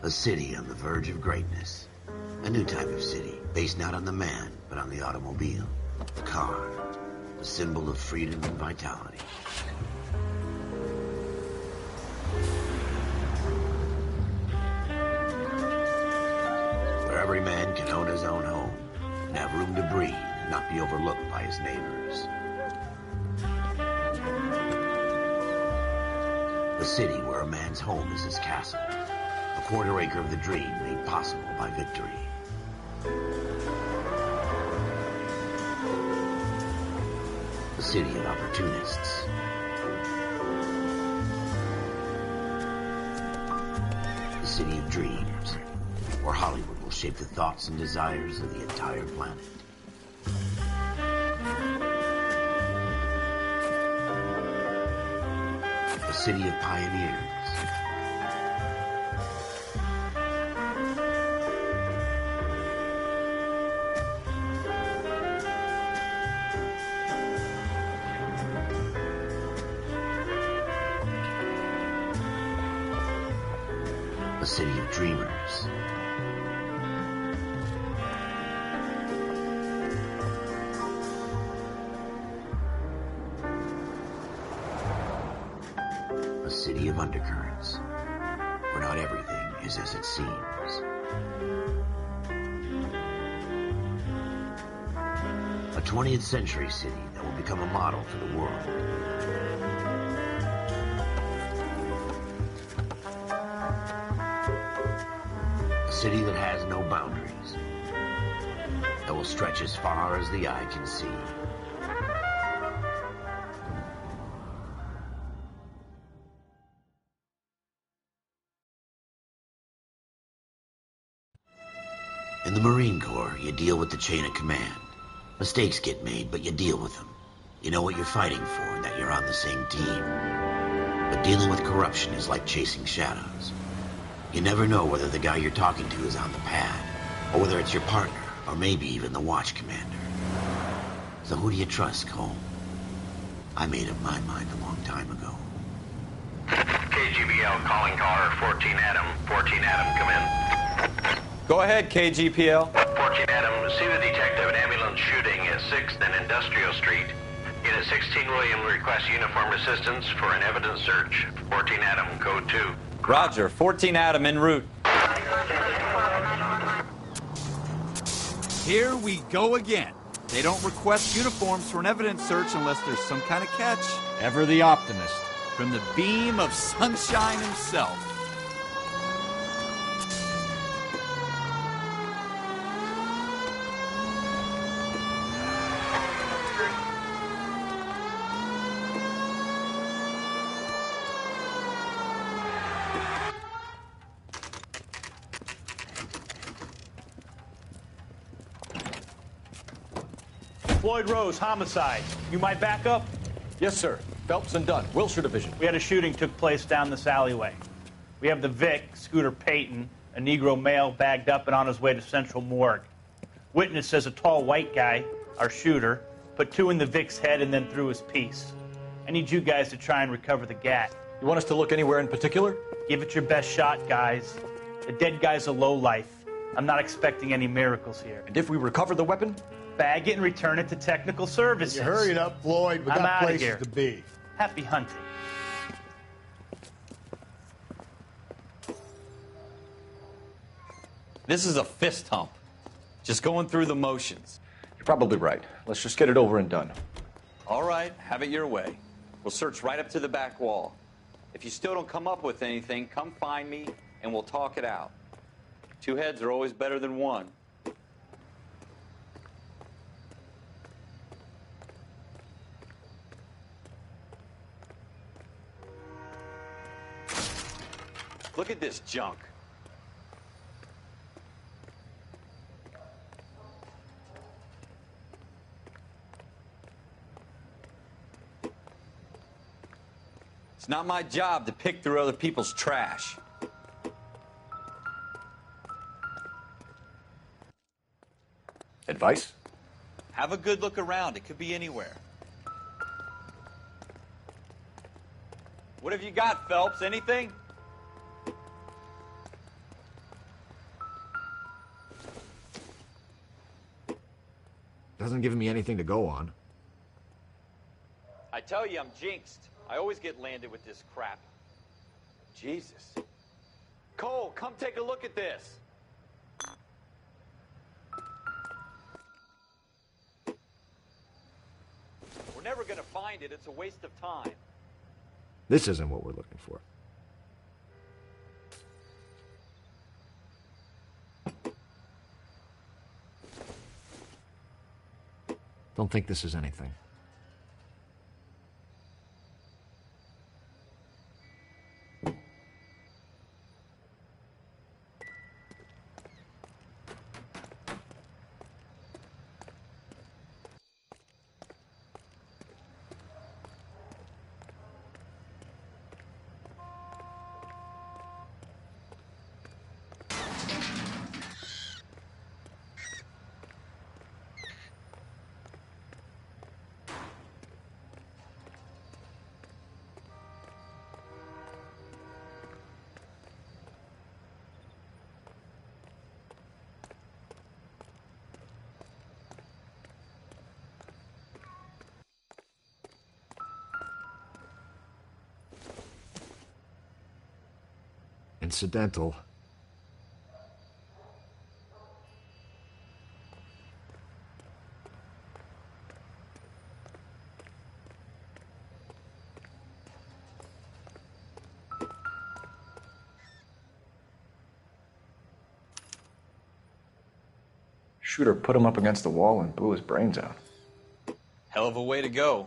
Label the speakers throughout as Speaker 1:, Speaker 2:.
Speaker 1: A city on the verge of greatness. A new type of city, based not on the man, but on the automobile. The car. A symbol of freedom and vitality. Where every man can own his own home, and have room to breathe, and not be overlooked by his neighbors. A city where a man's home is his castle. A quarter acre of the dream made possible by victory. A city of opportunists. A city of dreams, where Hollywood will shape the thoughts and desires of the entire planet. A city of pioneers. A city of dreamers. A city of undercurrents, where not everything is as it seems. A 20th century city that will become a model for the world. A city that has no boundaries, that will stretch as far as the eye can see. In the Marine Corps, you deal with the chain of command. Mistakes get made, but you deal with them. You know what you're fighting for and that you're on the same team. But dealing with corruption is like chasing shadows. You never know whether the guy you're talking to is on the pad, or whether it's your partner, or maybe even the watch commander. So who do you trust, Cole? I made up my mind a long time ago.
Speaker 2: KGBL calling caller 14 Adam. 14 Adam, come in.
Speaker 3: Go ahead, KGPL.
Speaker 2: 14 Adam, see the detective, an ambulance shooting at 6th and Industrial Street. Unit 16 William requests uniformed assistance for an evidence search. 14 Adam, code 2.
Speaker 3: Roger, 14 Adam en route.
Speaker 4: Here we go again. They don't request uniforms for an evidence search unless there's some kind of catch. Ever the optimist. From the beam of sunshine himself.
Speaker 5: Floyd Rose, homicide. You might back up?
Speaker 6: Yes, sir. Phelps and Dunn, Wilshire Division.
Speaker 5: We had a shooting took place down this alleyway. We have the Vic, Scooter Payton, a Negro male bagged up and on his way to Central Morgue. Witness says a tall white guy, our shooter, put 2 in the Vic's head and then threw his piece. I need you guys to try and recover the gat.
Speaker 6: You want us to look anywhere in particular?
Speaker 5: Give it your best shot, guys. The dead guy's a lowlife. I'm not expecting any miracles here.
Speaker 6: And if we recover the weapon?
Speaker 5: Bag it and return it to technical services.
Speaker 7: You hurried up, Floyd. We
Speaker 5: I'm
Speaker 7: got
Speaker 5: outta
Speaker 7: places
Speaker 5: here.
Speaker 7: to be.
Speaker 5: Happy hunting.
Speaker 3: This is a fist hump. Just going through the motions.
Speaker 6: You're probably right. Let's just get it over and done.
Speaker 3: All right, have it your way. We'll search right up to the back wall. If you still don't come up with anything, come find me and we'll talk it out. 2 heads are always better than 1. Look at this junk. It's not my job to pick through other people's trash.
Speaker 6: Advice?
Speaker 3: Have a good look around. It could be anywhere. What have you got, Phelps? Anything?
Speaker 7: Doesn't give me anything to go on.
Speaker 3: I tell you, I'm jinxed. I always get landed with this crap. Jesus. Cole, come take a look at this. We're never gonna find it. It's a waste of time.
Speaker 7: This isn't what we're looking for. Don't think this is anything. Incidental.
Speaker 6: Shooter put him up against the wall and blew his brains out.
Speaker 3: Hell of a way to go.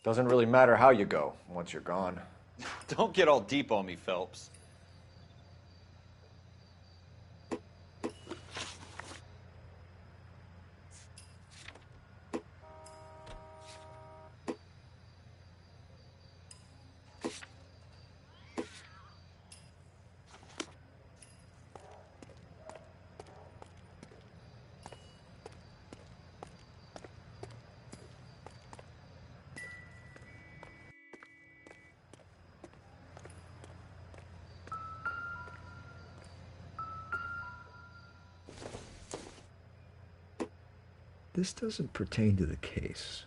Speaker 6: Doesn't really matter how you go once you're gone.
Speaker 3: Don't get all deep on me, Phelps.
Speaker 7: This doesn't pertain to the case.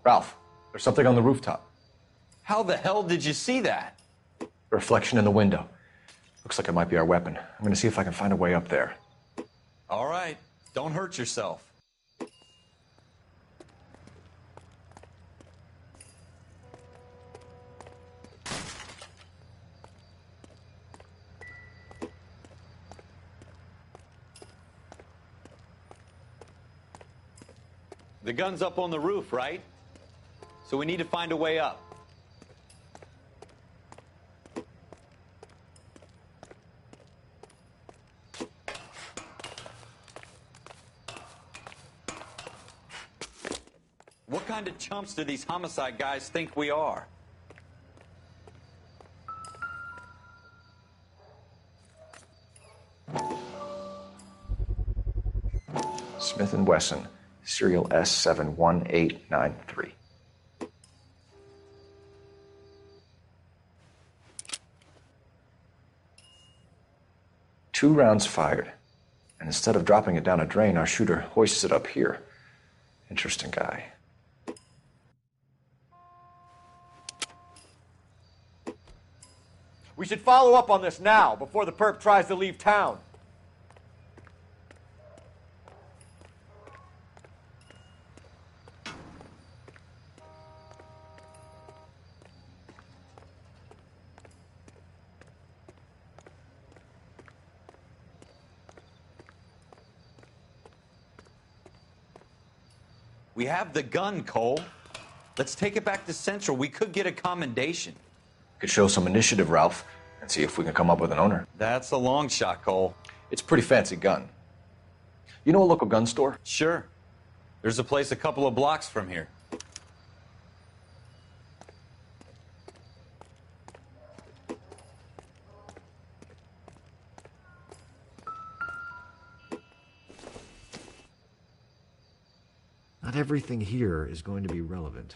Speaker 6: Ralph, there's something on the rooftop.
Speaker 3: How the hell did you see that?
Speaker 6: A reflection in the window. Looks like it might be our weapon. I'm gonna see if I can find a way up there.
Speaker 3: All right. Don't hurt yourself. The gun's up on the roof, right? So we need to find a way up. What kind of chumps do these homicide guys think we are?
Speaker 6: Smith & Wesson, serial S71893. Two rounds fired, and instead of dropping it down a drain, our shooter hoists it up here. Interesting guy.
Speaker 8: We should follow up on this now, before the perp tries to leave town.
Speaker 3: We have the gun, Cole. Let's take it back to Central. We could get a commendation.
Speaker 6: Could show some initiative, Ralph, and see if we can come up with an owner.
Speaker 3: That's a long shot, Cole.
Speaker 6: It's a pretty fancy gun. You know a local gun store?
Speaker 3: Sure. There's a place a couple of blocks from here.
Speaker 7: Not everything here is going to be relevant.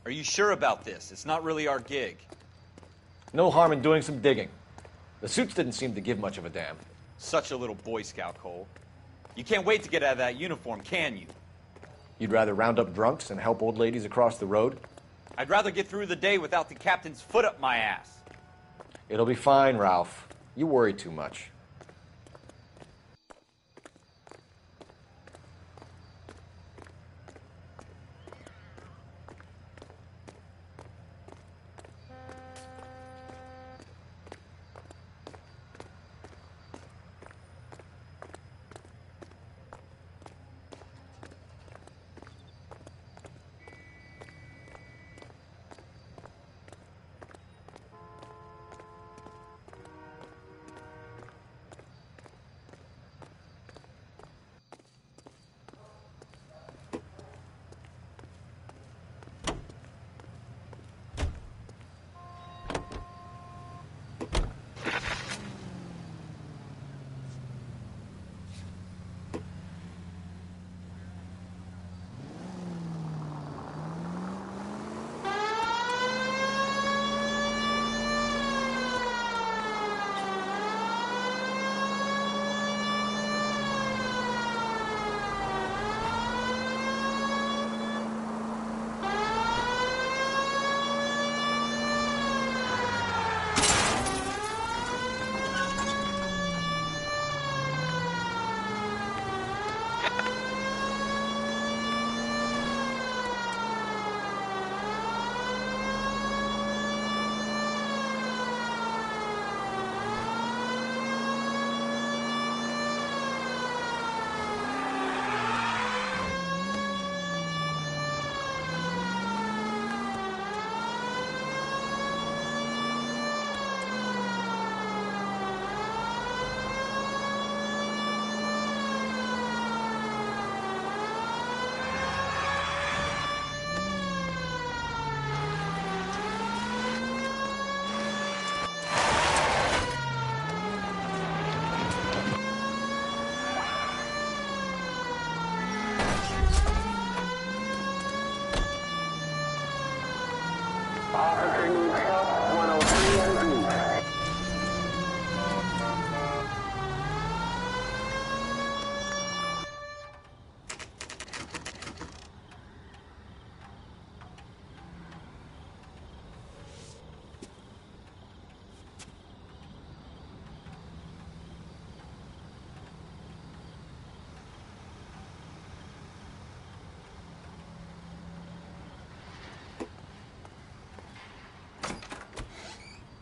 Speaker 3: Are you sure about this? It's not really our gig.
Speaker 8: No harm in doing some digging. The suits didn't seem to give much of a damn.
Speaker 3: Such a little Boy Scout, Cole. You can't wait to get out of that uniform, can you?
Speaker 8: You'd rather round up drunks and help old ladies across the road?
Speaker 3: I'd rather get through the day without the captain's foot up my ass.
Speaker 8: It'll be fine, Ralph. You worry too much.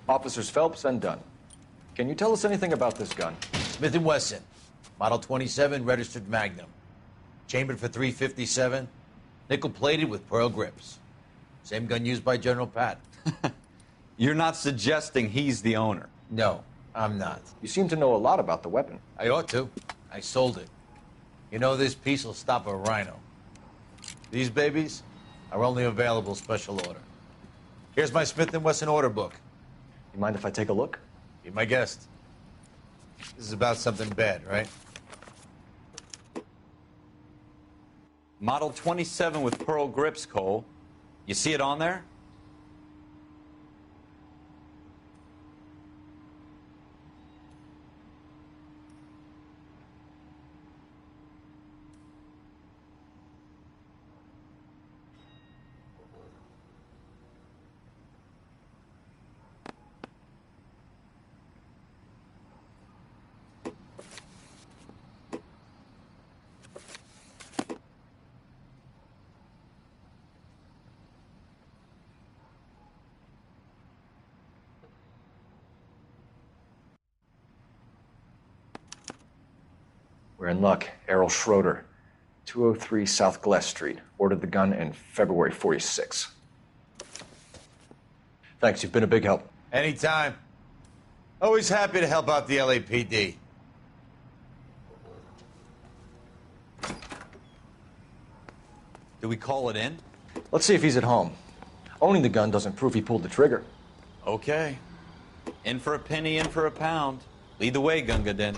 Speaker 6: Officers Phelps and Dunn. Can you tell us anything about this gun?
Speaker 9: Smith & Wesson, Model 27, registered Magnum. Chambered for .357, nickel-plated with pearl grips. Same gun used by General Patton.
Speaker 3: You're not suggesting he's the owner?
Speaker 9: No, I'm not.
Speaker 6: You seem to know a lot about the weapon.
Speaker 9: I ought to. I sold it. You know, this piece will stop a rhino. These babies are only available special order. Here's my Smith & Wesson order book.
Speaker 6: You mind if I take a look?
Speaker 9: Be my guest. This is about something bad, right?
Speaker 3: Model 27 with pearl grips, Cole. You see it on there?
Speaker 6: We're in luck. Errol Schroeder, 203 South Glass Street. Ordered the gun in February '46. Thanks, you've been a big help.
Speaker 9: Anytime. Always happy to help out the LAPD.
Speaker 3: Do we call it in?
Speaker 6: Let's see if he's at home. Owning the gun doesn't prove he pulled the trigger.
Speaker 3: Okay. In for a penny, in for a pound. Lead the way, Gunga Din.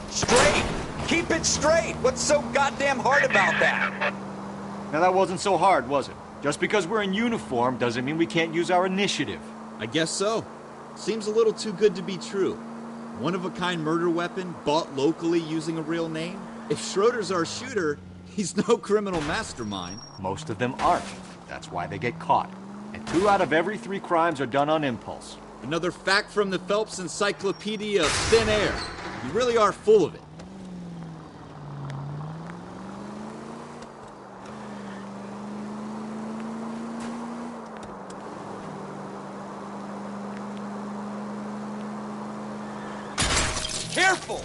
Speaker 4: Straight! Keep it straight! What's so goddamn hard about that?
Speaker 7: Now that wasn't so hard, was it? Just because we're in uniform doesn't mean we can't use our initiative.
Speaker 4: I guess so. Seems a little too good to be true. One-of-a-kind murder weapon bought locally using a real name? If Schroeder's our shooter, he's no criminal mastermind.
Speaker 7: Most of them aren't. That's why they get caught. And 2 out of every 3 crimes are done on impulse.
Speaker 4: Another fact from the Phelps Encyclopedia of Thin Air. You really are full of it. Careful!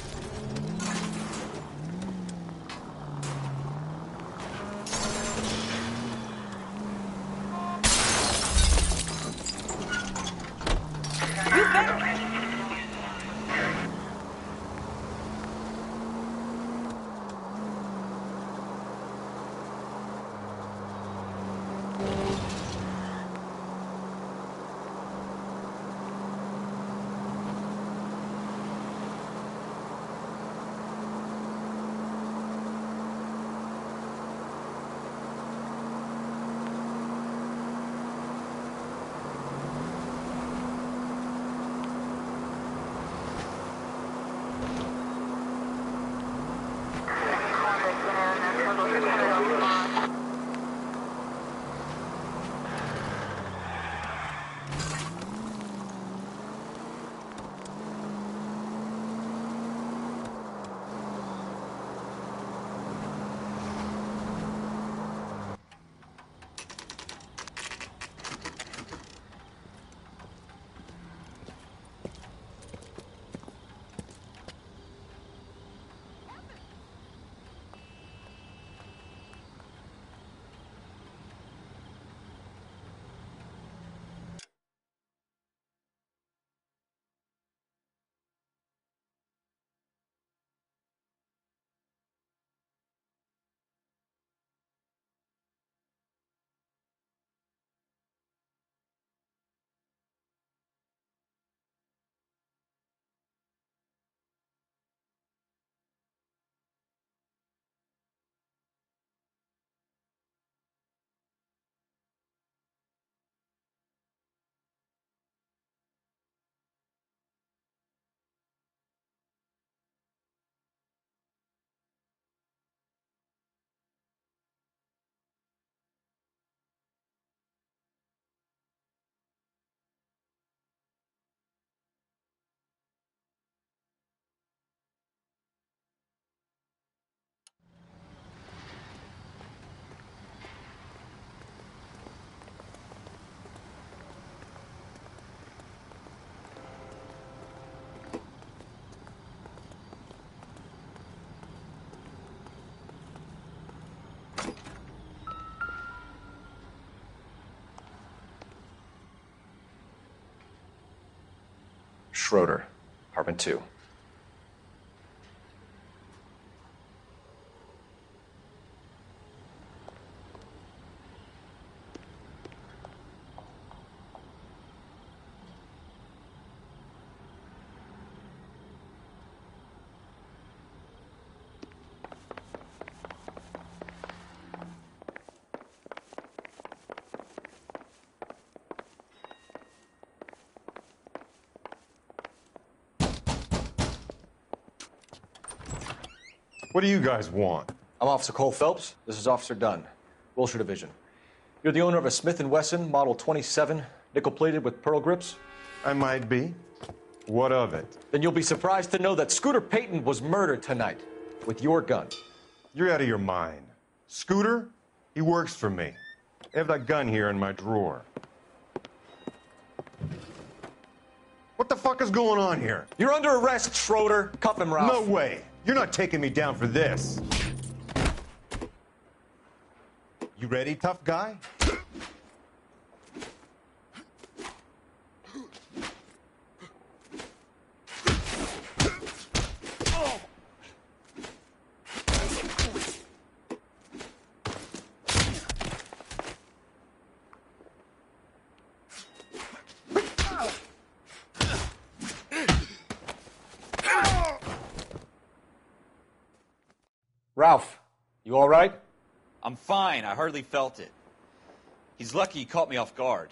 Speaker 6: Schroeder, apartment 2.
Speaker 10: What do you guys want?
Speaker 6: I'm Officer Cole Phelps. This is Officer Dunn, Wilshire Division. You're the owner of a Smith & Wesson Model 27, nickel-plated with pearl grips?
Speaker 10: I might be. What of it?
Speaker 6: Then you'll be surprised to know that Scooter Payton was murdered tonight with your gun.
Speaker 10: You're out of your mind. Scooter? He works for me. I have that gun here in my drawer. What the fuck is going on here?
Speaker 6: You're under arrest, Schroeder. Cuff him, Ralph.
Speaker 10: No way. You're not taking me down for this. You ready, tough guy?
Speaker 6: Ralph, you all right?
Speaker 3: I'm fine. I hardly felt it. He's lucky he caught me off guard.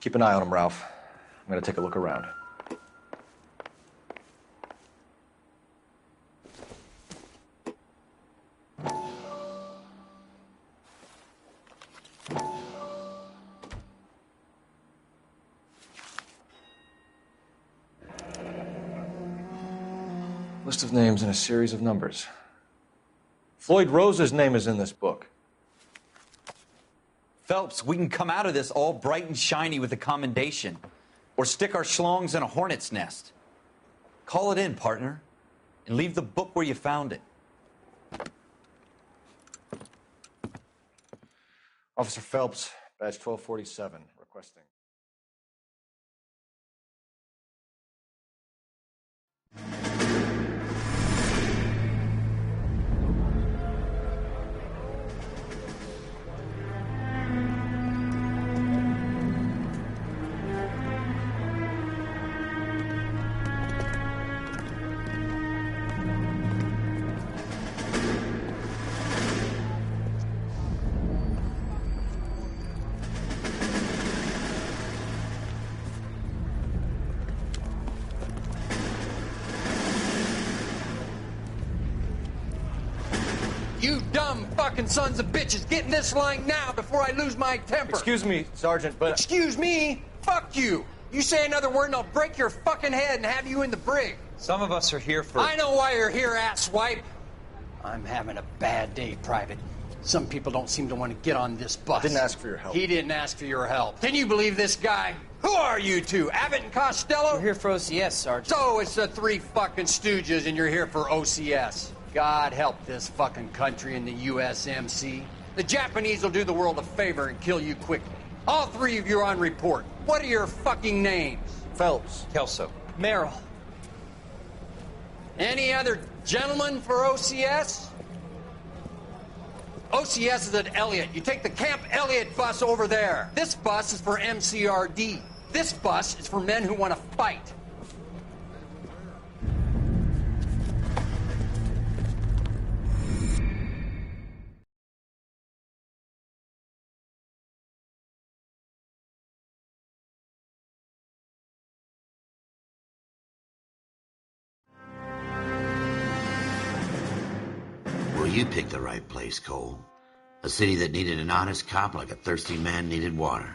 Speaker 6: Keep an eye on him, Ralph. I'm going to take a look around. List of names and a series of numbers. Floyd Rose's name is in this book.
Speaker 3: Phelps, we can come out of this all bright and shiny with a commendation. Or stick our schlongs in a hornet's nest. Call it in, partner. And leave the book where you found it.
Speaker 6: Officer Phelps, badge 1247, requesting.
Speaker 11: You dumb fucking sons of bitches, get in this line now before I lose my temper.
Speaker 6: Excuse me, Sergeant, but...
Speaker 11: Excuse me? Fuck you. You say another word and I'll break your fucking head and have you in the brig.
Speaker 3: Some of us are here for...
Speaker 11: I know why you're here, asswipe. I'm having a bad day, Private. Some people don't seem to want to get on this bus.
Speaker 6: I didn't ask for your help.
Speaker 11: He didn't ask for your help. Can you believe this guy? Who are you two? Abbott and Costello?
Speaker 12: We're here for OCS, Sergeant.
Speaker 11: So it's the three fucking stooges and you're here for OCS. God help this fucking country and the USMC. The Japanese will do the world a favor and kill you quickly. All three of you are on report. What are your fucking names?
Speaker 6: Phelps.
Speaker 3: Kelso.
Speaker 12: Merrill.
Speaker 11: Any other gentlemen for OCS? OCS is at Elliott. You take the Camp Elliott bus over there. This bus is for MCRD. This bus is for men who want to fight.
Speaker 1: You picked the right place, Cole. A city that needed an honest cop like a thirsty man needed water.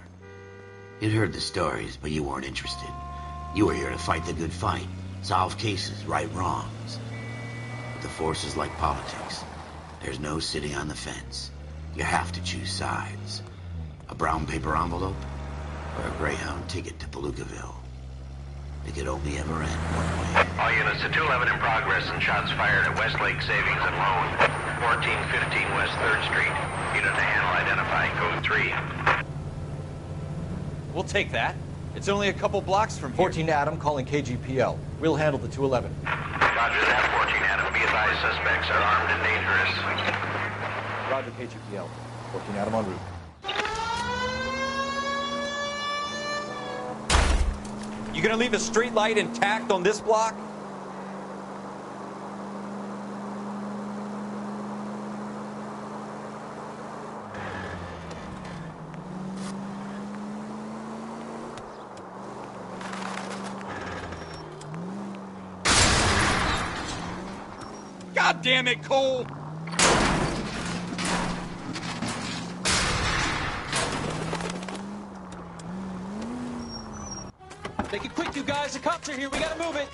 Speaker 1: You'd heard the stories, but you weren't interested. You were here to fight the good fight, solve cases, right wrongs. But the force is like politics. There's no sitting on the fence. You have to choose sides. A brown paper envelope or a Greyhound ticket to Palookaville. It could only ever end one way.
Speaker 2: All units to 211 in progress and shots fired at Westlake Savings and Loan, 1415 West 3rd Street. Unit to handle identify code 3.
Speaker 3: We'll take that. It's only a couple blocks from here.
Speaker 6: 14 Adam calling KGPL. We'll handle the 211.
Speaker 2: Roger that, 14 Adam. Be advised, suspects are armed and dangerous.
Speaker 6: Roger, KGPL. 14 Adam en route.
Speaker 3: You gonna leave a street light intact on this block? God damn it, Cole!
Speaker 12: Make it quick, you guys. The cops are here. We gotta move it.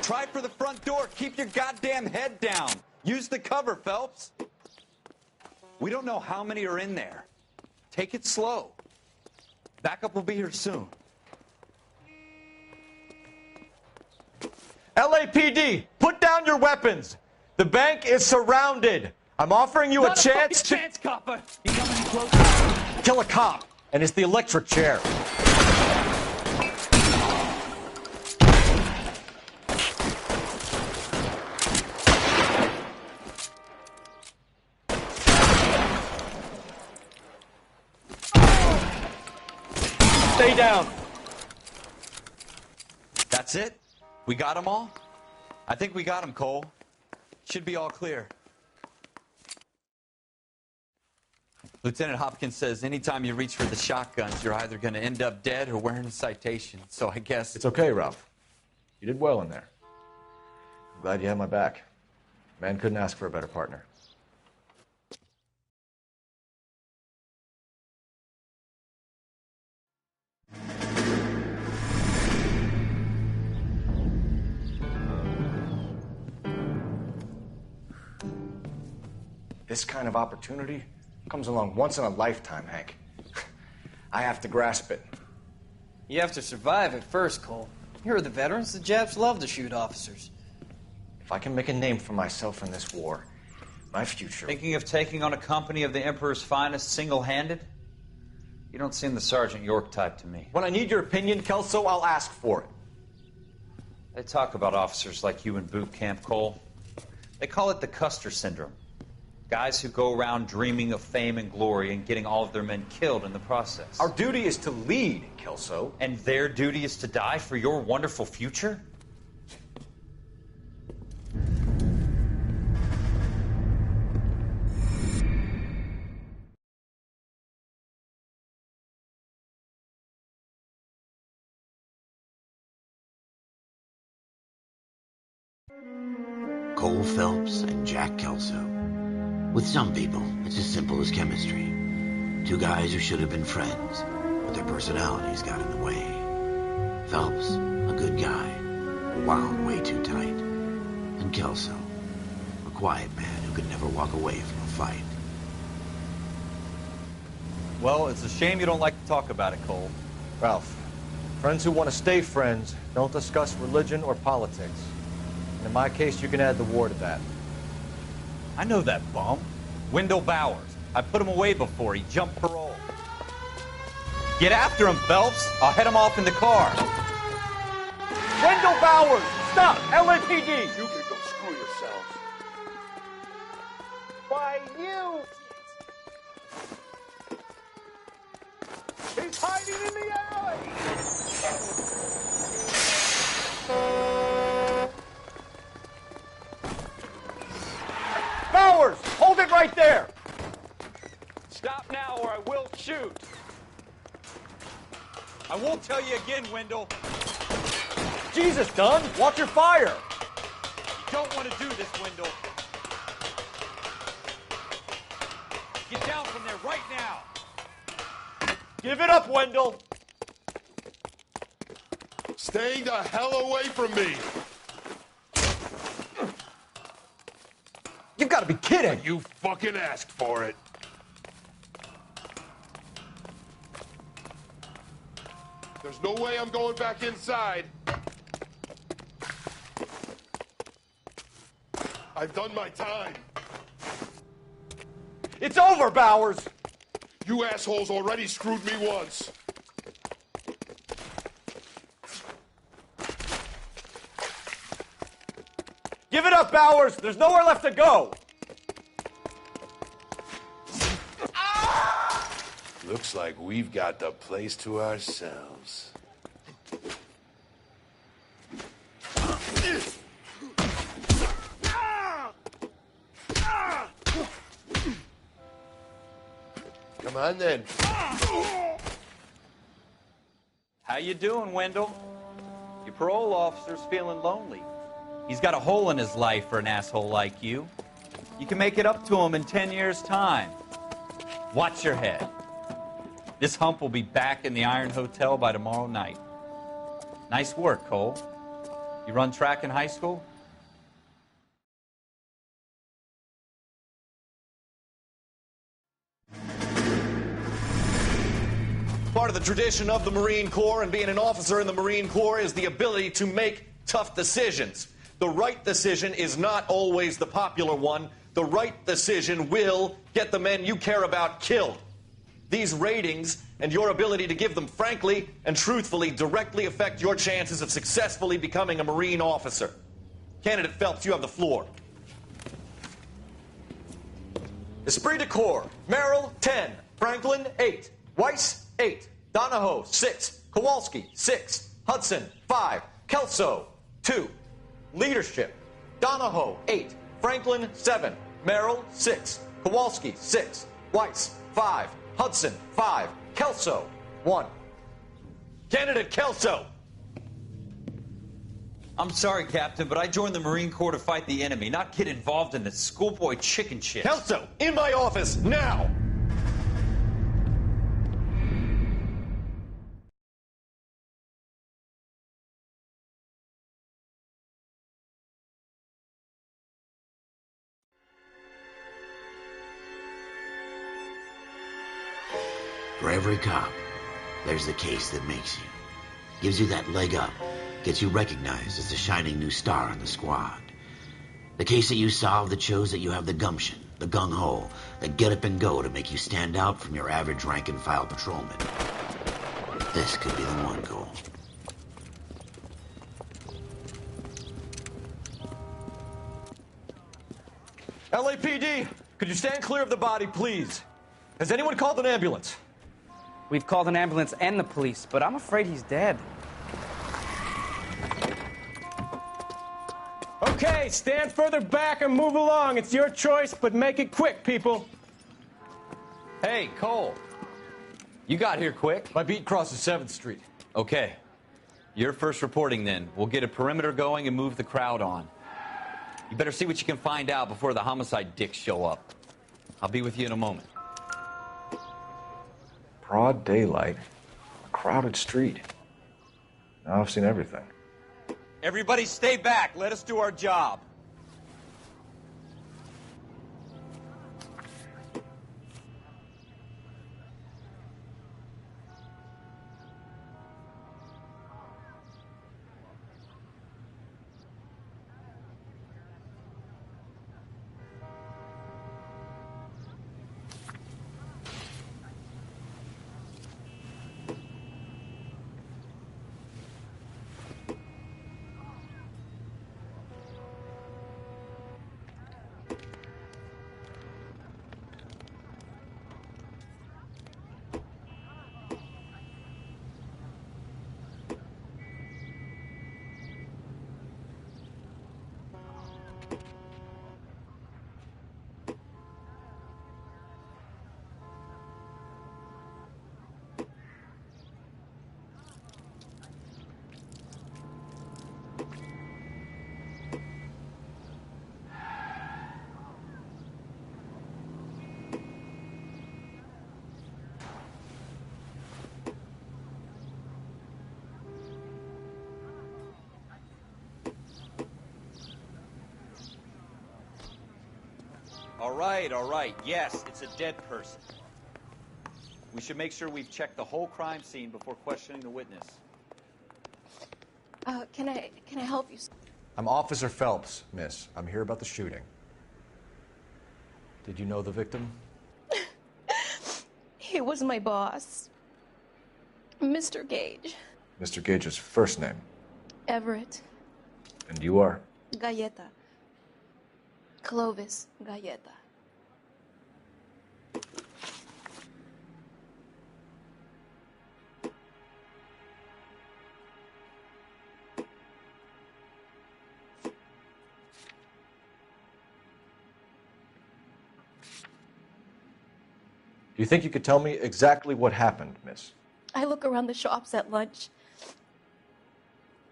Speaker 3: Try for the front door. Keep your goddamn head down. Use the cover, Phelps. We don't know how many are in there. Take it slow. Backup will be here soon.
Speaker 6: LAPD, put down your weapons. The bank is surrounded. I'm offering you a chance to...
Speaker 12: chance, copper. You coming any closer?
Speaker 6: Kill a cop, and it's the electric chair. Stay down.
Speaker 3: That's it? We got them all? I think we got them, Cole. Should be all clear. Lieutenant Hopkins says anytime you reach for the shotguns, you're either going to end up dead or wearing a citation. So I guess...
Speaker 6: It's okay, Ralph. You did well in there. I'm glad you had my back. Man couldn't ask for a better partner. This kind of opportunity comes along once in a lifetime, Hank. I have to grasp it.
Speaker 12: You have to survive it first, Cole. Here are the veterans. The Japs love to shoot officers.
Speaker 6: If I can make a name for myself in this war, my future...
Speaker 3: Thinking of taking on a company of the Emperor's finest single-handed? You don't seem the Sergeant York type to me.
Speaker 6: When I need your opinion, Kelso, I'll ask for it.
Speaker 3: They talk about officers like you in boot camp, Cole. They call it the Custer syndrome. Guys who go around dreaming of fame and glory and getting all of their men killed in the process.
Speaker 6: Our duty is to lead, Kelso.
Speaker 3: And their duty is to die for your wonderful future?
Speaker 1: Cole Phelps and Jack Kelso. With some people, it's as simple as chemistry. Two guys who should have been friends, but their personalities got in the way. Phelps, a good guy, wound way too tight. And Kelso, a quiet man who could never walk away from a fight.
Speaker 3: Well, it's a shame you don't like to talk about it, Cole.
Speaker 6: Ralph, friends who want to stay friends don't discuss religion or politics. And in my case, you can add the war to that.
Speaker 3: I know that bum. Wendell Bowers. I put him away before. He jumped parole. Get after him, Phelps. I'll head him off in the car.
Speaker 6: Wendell Bowers! Stop! LAPD!
Speaker 13: You can go screw yourselves.
Speaker 6: Why, you... He's hiding in the alley! Bowers! Hold it right there!
Speaker 3: Stop now or I will shoot. I won't tell you again, Wendell.
Speaker 6: Jesus, Dunn! Watch your fire!
Speaker 3: You don't want to do this, Wendell. Get down from there right now.
Speaker 6: Give it up, Wendell!
Speaker 13: Stay the hell away from me!
Speaker 6: You've got to be kidding!
Speaker 13: You fucking asked for it. There's no way I'm going back inside. I've done my time.
Speaker 8: It's over, Bowers!
Speaker 13: You assholes already screwed me once.
Speaker 8: Give it up, Bowers! There's nowhere left to go!
Speaker 13: Looks like we've got the place to ourselves. Come on, then.
Speaker 3: How you doing, Wendell? Your parole officer's feeling lonely. He's got a hole in his life for an asshole like you. You can make it up to him in 10 years' time. Watch your head. This hump will be back in the Iron Hotel by tomorrow night. Nice work, Cole. You run track in high school?
Speaker 8: Part of the tradition of the Marine Corps and being an officer in the Marine Corps is the ability to make tough decisions. The right decision is not always the popular one. The right decision will get the men you care about killed. These ratings and your ability to give them frankly and truthfully directly affect your chances of successfully becoming a Marine officer. Candidate Phelps, you have the floor. Esprit de Corps, Merrill, 10. Franklin, 8. Weiss, 8. Donahoe, 6. Kowalski, 6. Hudson, 5. Kelso, 2. Leadership, Donahoe, 8. Franklin, 7. Merrill, 6. Kowalski, 6. Weiss, 5. Hudson, 5. Kelso, 1. Candidate Kelso.
Speaker 3: I'm sorry, Captain, but I joined the Marine Corps to fight the enemy, not get involved in this schoolboy chicken shit.
Speaker 8: Kelso, in my office, now!
Speaker 1: For every cop, there's the case that makes you. Gives you that leg up. Gets you recognized as the shining new star on the squad. The case that you solve that shows that you have the gumption, the gung-ho, the get up and go to make you stand out from your average rank-and-file patrolman. This could be the one, Cole.
Speaker 8: LAPD, could you stand clear of the body, please? Has anyone called an ambulance?
Speaker 14: We've called an ambulance and the police, but I'm afraid he's dead.
Speaker 15: Okay, stand further back and move along. It's your choice, but make it quick, people.
Speaker 3: Hey, Cole. You got here quick.
Speaker 8: My beat crosses 7th Street.
Speaker 3: Okay. You're first reporting then. We'll get a perimeter going and move the crowd on. You better see what you can find out before the homicide dicks show up. I'll be with you in a moment.
Speaker 6: Broad daylight, a crowded street. Now I've seen everything.
Speaker 3: Everybody stay back. Let us do our job. All right. Yes, it's a dead person. We should make sure we've checked the whole crime scene before questioning the witness.
Speaker 16: Can I help you?
Speaker 6: I'm Officer Phelps, miss. I'm here about the shooting. Did you know the victim?
Speaker 16: He was my boss, Mr. Gage.
Speaker 6: Mr. Gage's first name?
Speaker 16: Everett.
Speaker 6: And you are?
Speaker 16: Galleta. Clovis Galleta.
Speaker 6: Do you think you could tell me exactly what happened, miss?
Speaker 16: I look around the shops at lunch.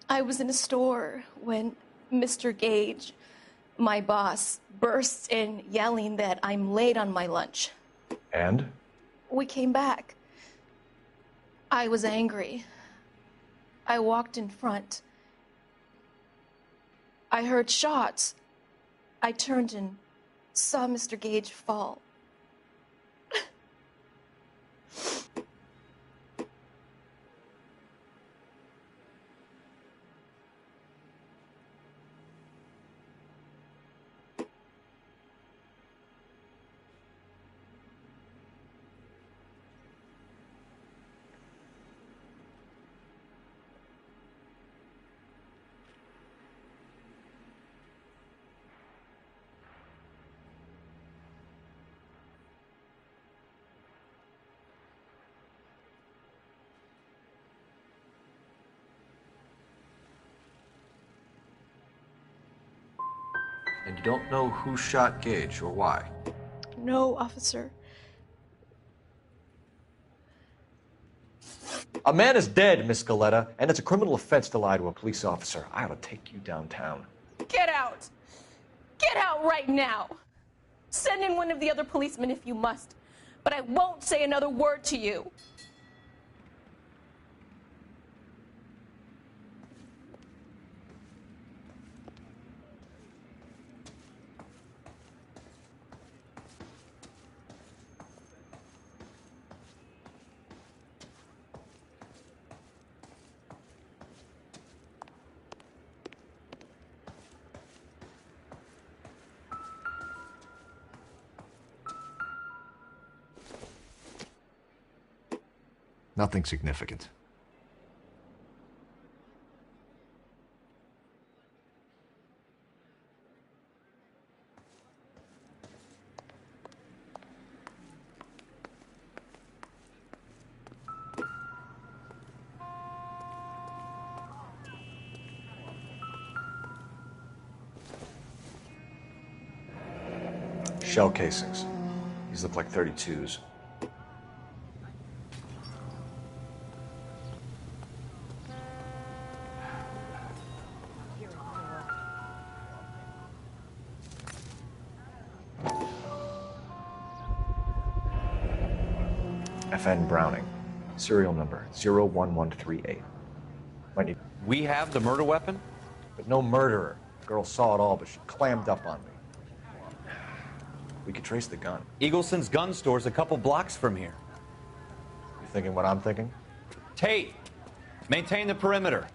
Speaker 16: I was in a store when Mr. Gage, my boss, bursts in yelling that I'm late on my lunch.
Speaker 6: And?
Speaker 16: We came back. I was angry. I walked in front. I heard shots. I turned and saw Mr. Gage fall.
Speaker 6: And you don't know who shot Gage or why?
Speaker 16: No, officer.
Speaker 6: A man is dead, Miss Galletta, and it's a criminal offense to lie to a police officer. I ought to take you downtown.
Speaker 16: Get out! Get out right now! Send in one of the other policemen if you must, but I won't say another word to you.
Speaker 6: Nothing significant. Shell casings. These look like 32s. FN Browning. Serial number 01138. Might need...
Speaker 3: We have the murder weapon?
Speaker 6: But no murderer. The girl saw it all, but she clammed up on me. We could trace the gun.
Speaker 3: Eagleson's gun store's a couple blocks from here.
Speaker 6: You thinking what I'm thinking?
Speaker 3: Tate, maintain the perimeter.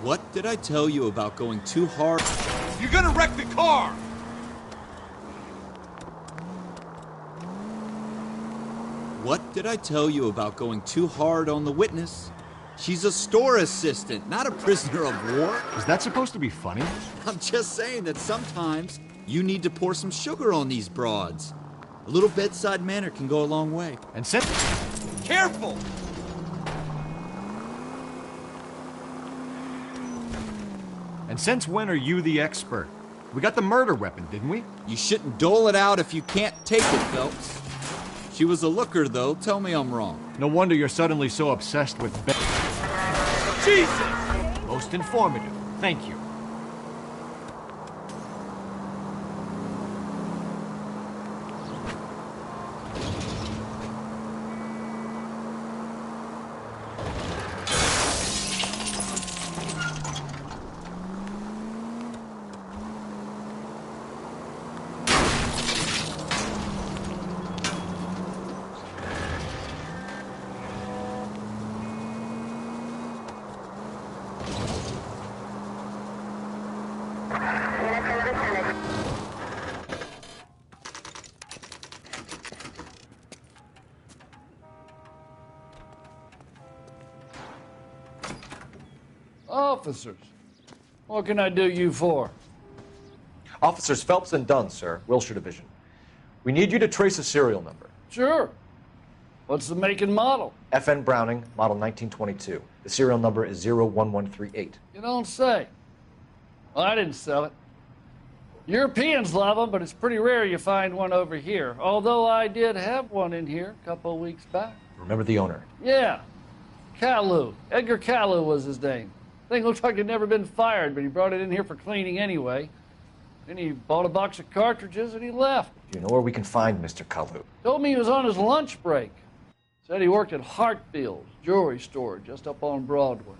Speaker 4: What did I tell you about going too hard?
Speaker 13: You're gonna wreck the car!
Speaker 4: What did I tell you about going too hard on the witness? She's a store assistant, not a prisoner of war.
Speaker 7: Is that supposed to be funny?
Speaker 4: I'm just saying that sometimes you need to pour some sugar on these broads. A little bedside manner can go a long way.
Speaker 6: And since...
Speaker 8: Careful!
Speaker 7: And since when are you the expert? We got the murder weapon, didn't we?
Speaker 4: You shouldn't dole it out if you can't take it, Phelps. She was a looker, though. Tell me I'm wrong.
Speaker 7: No wonder you're suddenly so obsessed with
Speaker 8: Jesus!
Speaker 7: Most informative. Thank you.
Speaker 17: Officers, what can I do you for?
Speaker 6: Officers Phelps and Dunn, sir, Wilshire Division. We need you to trace a serial number.
Speaker 17: Sure. What's the make and model?
Speaker 6: FN Browning, model 1922. The serial number is 01138.
Speaker 17: You don't say. Well, I didn't sell it. Europeans love them, but it's pretty rare you find one over here. Although I did have one in here a couple of weeks back.
Speaker 6: Remember the owner?
Speaker 17: Yeah. Kalu. Edgar Kalu was his name. Thing looked like he'd never been fired, but he brought it in here for cleaning anyway. Then he bought a box of cartridges and he left.
Speaker 6: Do you know where we can find Mr. Kalu?
Speaker 17: Told me he was on his lunch break. Said he worked at Hartfield's jewelry store just up on Broadway.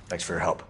Speaker 6: Thanks for your help.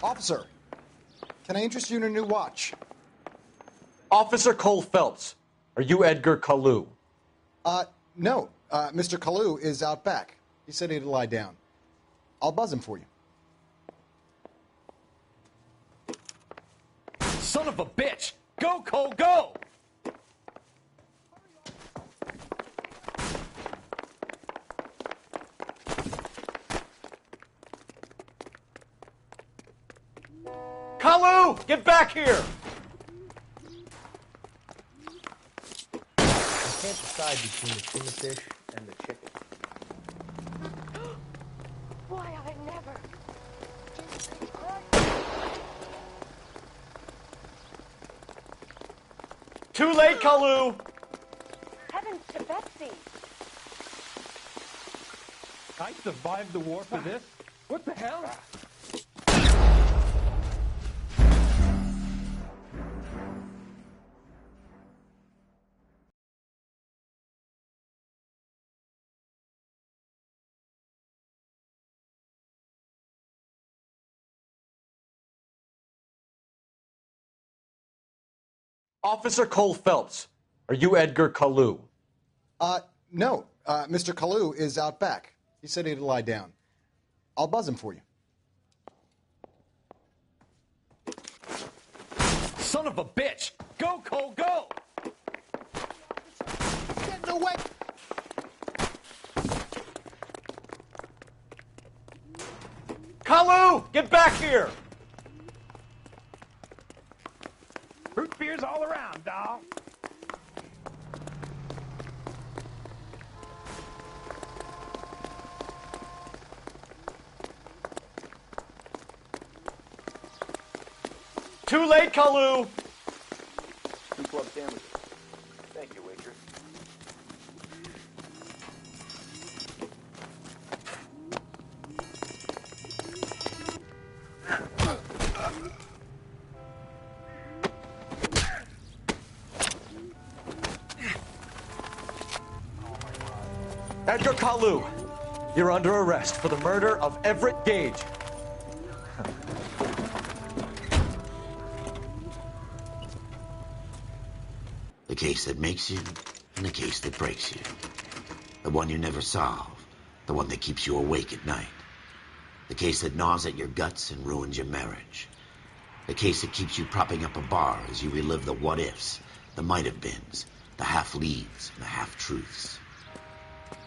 Speaker 18: Officer, can I interest you in a new watch?
Speaker 6: Officer Cole Phelps, are you Edgar Kalu?
Speaker 18: No. Mr. Kalu is out back. He said he'd lie down. I'll buzz him for you.
Speaker 8: Son of a bitch! Go, Cole, go! Kalu! Get back here!
Speaker 19: I can't decide between the tuna fish and the chicken.
Speaker 16: Why, I never.
Speaker 8: Too late, Kalu!
Speaker 16: Heavens to Betsy.
Speaker 20: I survived the war for this? What the hell?
Speaker 6: Officer Cole Phelps, are you Edgar Kalu?
Speaker 18: No. Mr. Kalu is out back. He said he'd lie down. I'll buzz him for you.
Speaker 8: Son of a bitch! Go, Cole, go!
Speaker 18: Get in the way!
Speaker 8: Kalu! Get back here!
Speaker 20: Root beers all around, dawg.
Speaker 8: Too late, Kalu!
Speaker 19: 2 club sandwiches. Thank you, waitress.
Speaker 6: Edgar Kalu, you're under arrest for the murder of Everett Gage.
Speaker 1: The case that makes you, and the case that breaks you. The one you never solve, the one that keeps you awake at night. The case that gnaws at your guts and ruins your marriage. The case that keeps you propping up a bar as you relive the what-ifs, the might-have-beens, the half-leads, and the half-truths.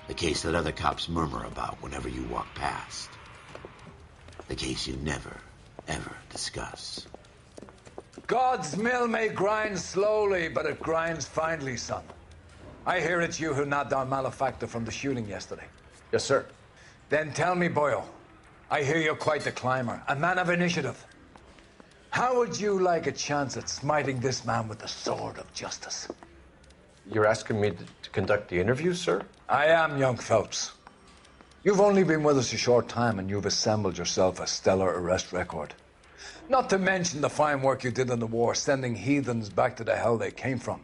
Speaker 1: The case that other cops murmur about whenever you walk past. The case you never, ever discuss.
Speaker 21: God's mill may grind slowly, but it grinds finely, son. I hear it's you who nabbed our malefactor from the shooting yesterday.
Speaker 6: Yes, sir.
Speaker 21: Then tell me, Boyle, I hear you're quite the climber, a man of initiative. How would you like a chance at smiting this man with the sword of justice?
Speaker 6: You're asking me to conduct the interview, sir?
Speaker 21: I am, young Phelps. You've only been with us a short time, and you've assembled yourself a stellar arrest record. Not to mention the fine work you did in the war, sending heathens back to the hell they came from.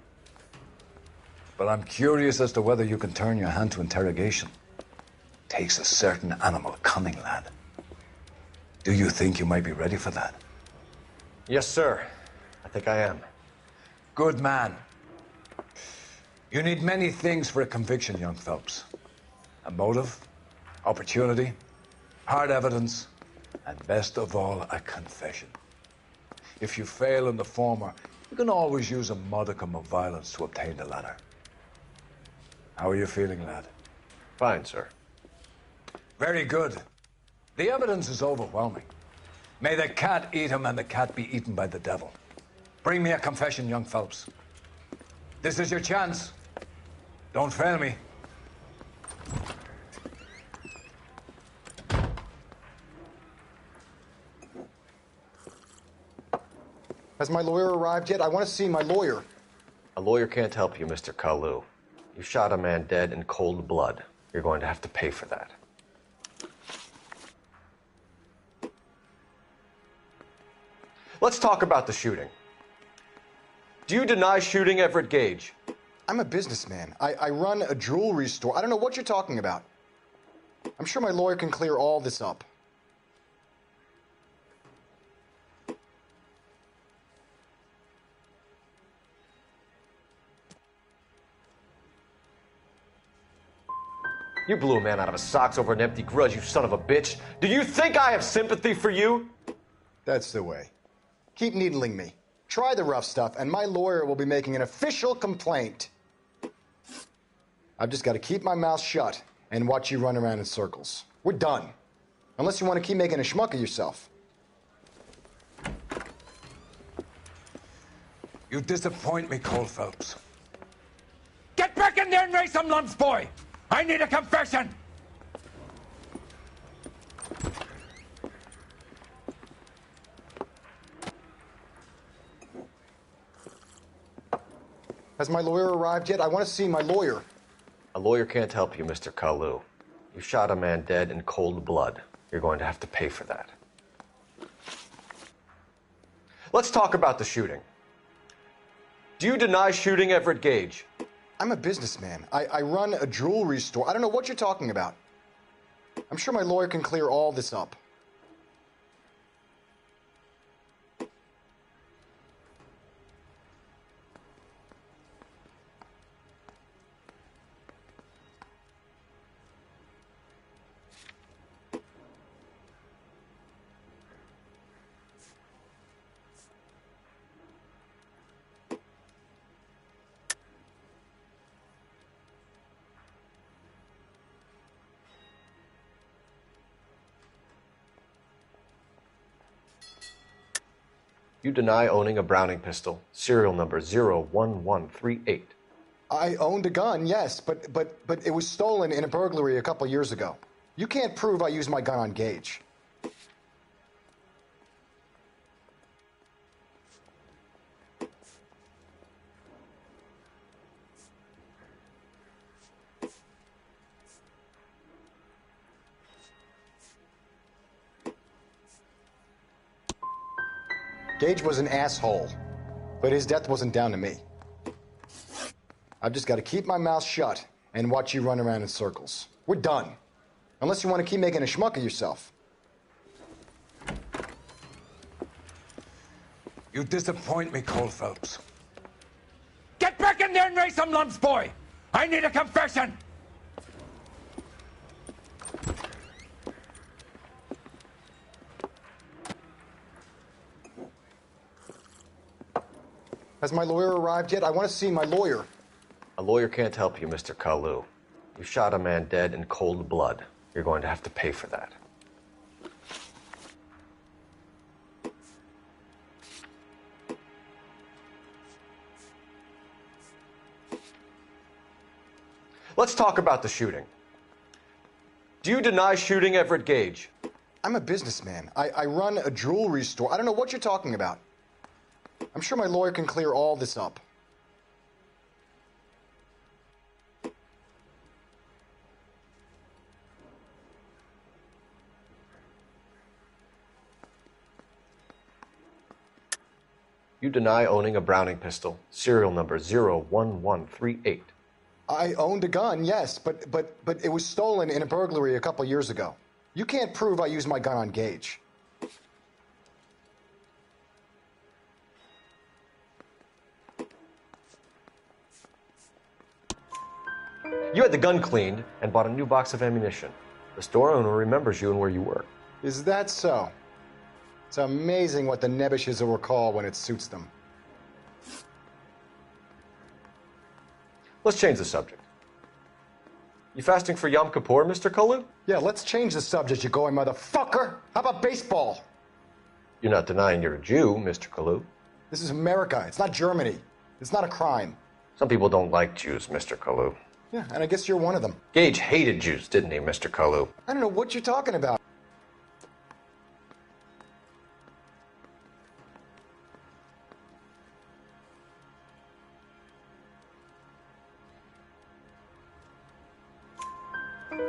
Speaker 21: But I'm curious as to whether you can turn your hand to interrogation. Takes a certain animal cunning, lad. Do you think you might be ready for that?
Speaker 6: Yes, sir. I think I am.
Speaker 21: Good man. You need many things for a conviction, young Phelps. A motive, opportunity, hard evidence, and best of all, a confession. If you fail in the former, you can always use a modicum of violence to obtain the latter. How are you feeling, lad?
Speaker 6: Fine, sir.
Speaker 21: Very good. The evidence is overwhelming. May the cat eat him and the cat be eaten by the devil. Bring me a confession, young Phelps. This is your chance. Don't fail me.
Speaker 18: Has my lawyer arrived yet? I want to see my lawyer.
Speaker 6: A lawyer can't help you, Mr. Kalu. You shot a man dead in cold blood. You're going to have to pay for that. Let's talk about the shooting. Do you deny shooting Everett Gage?
Speaker 18: I'm a businessman. I run a jewelry store. I don't know what you're talking about. I'm sure my lawyer can clear all this up.
Speaker 6: You blew a man out of his socks over an empty grudge, you son of a bitch. Do you think I have sympathy for you?
Speaker 18: That's the way. Keep needling me. Try the rough stuff, and my lawyer will be making an official complaint. I've just got to keep my mouth shut and watch you run around in circles. We're done. Unless you want to keep making a schmuck of yourself.
Speaker 21: You disappoint me, Cole Phelps. Get back in there and raise some lumps, boy! I need a confession!
Speaker 18: Has my lawyer arrived yet? I want to see my lawyer.
Speaker 6: A lawyer can't help you, Mr. Kalu. You shot a man dead in cold blood. You're going to have to pay for that. Let's talk about the shooting. Do you deny shooting Everett Gage?
Speaker 18: I'm a businessman. I run a jewelry store. I don't know what you're talking about. I'm sure my lawyer can clear all this up.
Speaker 6: You deny owning a Browning pistol, serial number 01138.
Speaker 18: I owned a gun, yes, but it was stolen in a burglary a couple years ago. You can't prove I used my gun on Gage. Gage was an asshole, but his death wasn't down to me. I've just got to keep my mouth shut and watch you run around in circles. We're done. Unless you want to keep making a schmuck of yourself.
Speaker 21: You disappoint me, Cole Phelps. Get back in there and raise some lumps, boy! I need a confession!
Speaker 18: Has my lawyer arrived yet? I want to see my lawyer.
Speaker 6: A lawyer can't help you, Mr. Kalu. You shot a man dead in cold blood. You're going to have to pay for that. Let's talk about the shooting. Do you deny shooting Everett Gage?
Speaker 18: I'm a businessman. I run a jewelry store. I don't know what you're talking about. I'm sure my lawyer can clear all this up.
Speaker 6: You deny owning a Browning pistol, serial number 01138.
Speaker 18: I owned a gun, yes, but it was stolen in a burglary a couple years ago. You can't prove I used my gun on Gage.
Speaker 6: You had the gun cleaned and bought a new box of ammunition. The store owner remembers you and where you work.
Speaker 18: Is that so? It's amazing what the nebbishes will recall when it suits them.
Speaker 6: Let's change the subject. You fasting for Yom Kippur, Mr. Kalu?
Speaker 18: Yeah, let's change the subject, you going motherfucker. How about baseball?
Speaker 6: You're not denying you're a Jew, Mr. Kalu.
Speaker 18: This is America. It's not Germany. It's not a crime.
Speaker 6: Some people don't like Jews, Mr. Kalu.
Speaker 18: Yeah, and I guess you're one of them.
Speaker 6: Gage hated Jews, didn't he, Mr. Kalu?
Speaker 18: I don't know what you're talking about.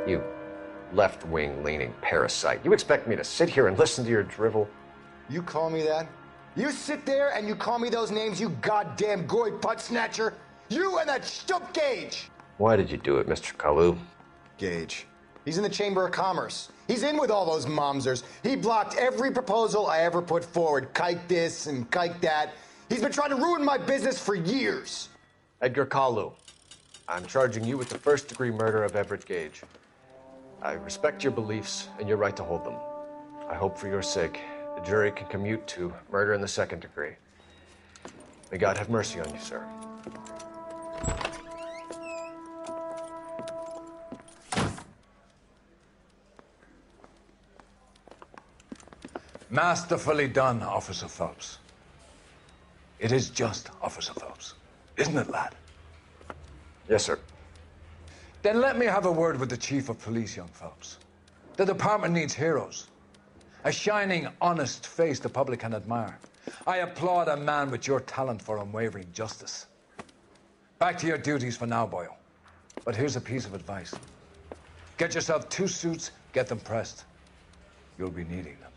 Speaker 6: You left-wing leaning parasite. You expect me to sit here and listen to your drivel?
Speaker 18: You call me that? You sit there and you call me those names, you goddamn goy butt snatcher? You and that stup Gage!
Speaker 6: Why did you do it, Mr. Kalu?
Speaker 18: Gage. He's in the Chamber of Commerce. He's in with all those momsers. He blocked every proposal I ever put forward. Kike this and kike that. He's been trying to ruin my business for years.
Speaker 6: Edgar Kalu, I'm charging you with the first-degree murder of Everett Gage. I respect your beliefs and your right to hold them. I hope for your sake the jury can commute to murder in the second degree. May God have mercy on you, sir.
Speaker 21: Masterfully done, Officer Phelps. It is just, Officer Phelps. Isn't it, lad?
Speaker 6: Yes, sir.
Speaker 21: Then let me have a word with the Chief of Police, young Phelps. The department needs heroes. A shining, honest face the public can admire. I applaud a man with your talent for unwavering justice. Back to your duties for now, boyo. But here's a piece of advice. Get yourself 2 suits, get them pressed. You'll be needing them.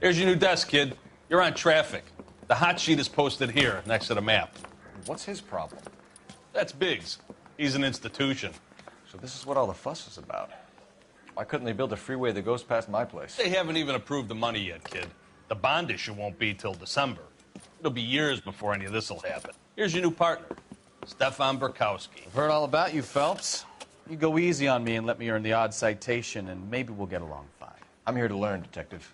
Speaker 5: Here's your new desk, kid. You're on traffic. The hot sheet is posted here, next to the map.
Speaker 6: What's his problem?
Speaker 5: That's Biggs. He's an institution.
Speaker 6: So this is what all the fuss is about. Why couldn't they build a freeway that goes past my place?
Speaker 5: They haven't even approved the money yet, kid. The bond issue won't be till December. It'll be years before any of this will happen. Here's your new partner, Stefan Burkowski.
Speaker 22: I've heard all about you, Phelps. You go easy on me and let me earn the odd citation, and maybe we'll get along fine.
Speaker 6: I'm here to learn, Detective.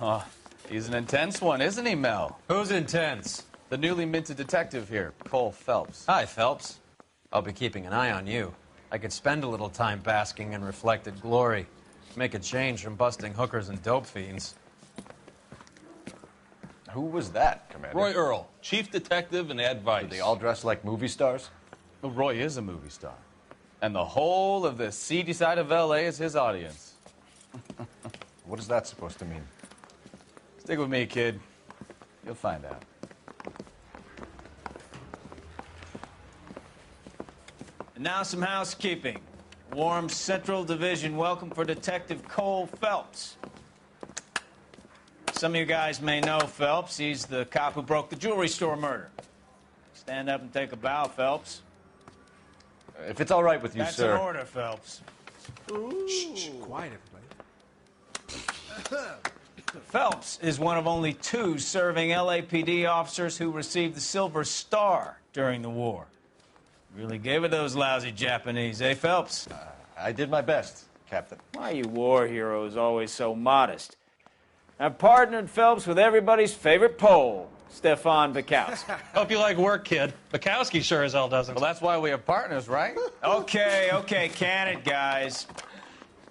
Speaker 22: Oh, he's an intense one, isn't he, Mel?
Speaker 23: Who's intense?
Speaker 22: The newly minted detective here, Cole Phelps.
Speaker 23: Hi, Phelps. I'll be keeping an eye on you. I could spend a little time basking in reflected glory. Make a change from busting hookers and dope fiends.
Speaker 6: Who was that, Commander?
Speaker 5: Roy Earl, chief detective and advice.
Speaker 6: Do they all dress like movie stars?
Speaker 22: Well, Roy is a movie star. And the whole of the seedy side of L.A. is his audience.
Speaker 6: What is that supposed to mean?
Speaker 22: Stick with me, kid. You'll find out.
Speaker 24: And now some housekeeping. Warm Central Division welcome for Detective Cole Phelps. Some of you guys may know Phelps. He's the cop who broke the jewelry store murder. Stand up and take a bow, Phelps.
Speaker 6: If it's all right with you,
Speaker 24: That's
Speaker 6: sir.
Speaker 24: That's an order, Phelps.
Speaker 19: Shh, quiet, everybody.
Speaker 24: Phelps is one of only 2 serving LAPD officers who received the Silver Star during the war. Really gave it those lousy Japanese, eh, Phelps?
Speaker 6: I did my best, Captain.
Speaker 24: Why are you war heroes always so modest? I've partnered Phelps with everybody's favorite Pole, Stefan Burkowski.
Speaker 5: Hope you like work, kid. Bukowski sure as hell doesn't.
Speaker 22: Well, that's why we have partners, right?
Speaker 24: Okay, can it, guys.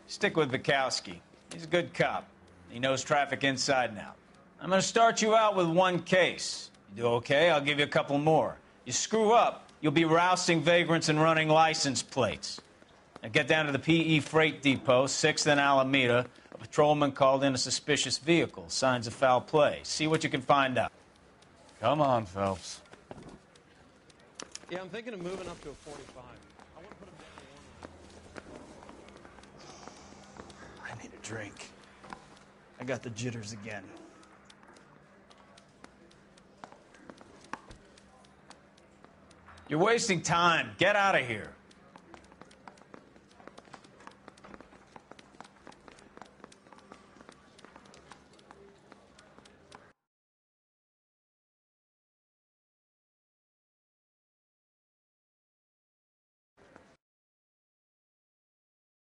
Speaker 24: Stick with Burkowski. He's a good cop. He knows traffic inside and out. I'm going to start you out with 1 case. You do okay, I'll give you a couple more. You screw up, you'll be rousting vagrants and running license plates. Now get down to the PE Freight Depot, 6th and Alameda. A patrolman called in a suspicious vehicle. Signs of foul play. See what you can find out.
Speaker 22: Come on, Phelps.
Speaker 5: Yeah, I'm thinking of moving up to a 45. I want to put him down to 1.
Speaker 24: I need a drink. I got the jitters again. You're wasting time. Get out of here.